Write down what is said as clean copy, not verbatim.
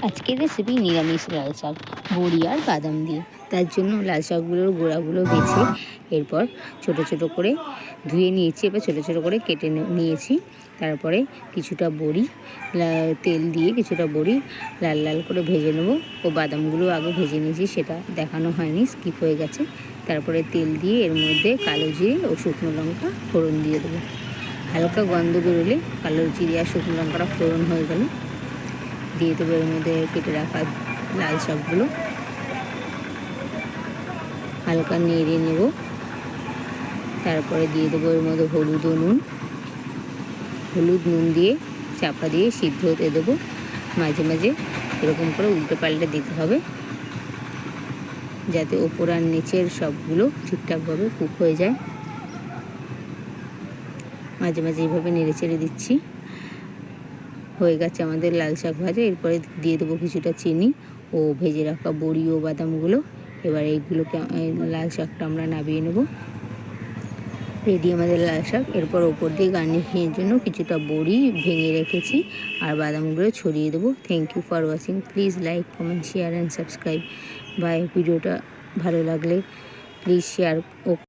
আজকের রেসিপি নিরামিষ লাল শাক বড়ি আর বাদাম দিয়ে। তার জন্য লাল শাকগুলোর গোড়াগুলো বেছে এরপর ছোট ছোট করে ধুয়ে নিয়েছি, এবার ছোট ছোট করে কেটে নিয়েছি। তারপরে কিছুটা বড়ি তেল দিয়ে কিছুটা বড়ি লাল লাল করে ভেজে নেব। ও বাদামগুলো আগে ভেজে নিয়েছি, সেটা দেখানো হয়নি, স্কিপ হয়ে গেছে। তারপরে তেল দিয়ে এর মধ্যে কালো জিরে ও শুকনো লঙ্কা ফোড়ন দিয়ে দেবো। হালকা গন্ধ বেরোলে কালো জিরে আর শুকনো লঙ্কাটা ফোড়ন হয়ে গেলে দিয়ে দেবো এর মধ্যে কেটে রাখা লাল শাকগুলো। হালকা নেড়ে নেব। তারপরে দিয়ে দেবো এর মধ্যে হলুদ নুন দিয়ে চাপা দিয়ে সিদ্ধ হতে দেবো। মাঝে মাঝে এরকম করে উল্টে পাল্টে দিতে হবে, যাতে ওপর আর নিচের সবগুলো ঠিকঠাকভাবে কুক হয়ে যায়। মাঝে মাঝে এইভাবে নেড়ে চেড়ে দিচ্ছি। হয়ে গেছে আমাদের লাল শাক ভাজা। এরপরে দিয়ে দেবো কিছুটা চিনি ও ভেজে রাখা বড়ি ও বাদামগুলো। এবার এইগুলোকে লাল শাকটা আমরা নামিয়ে নেব। রেডি আমাদের লাল শাক। এরপর ওপর দিয়ে গার্নিশিংয়ের জন্য কিছুটা বড়ি ভেঙে রেখেছি আর বাদামগুলো ছড়িয়ে দেবো। Thank you for watching. Please like, comment, share and subscribe. Bye. ভিডিওটা ভালো লাগলে প্লিজ শেয়ার ও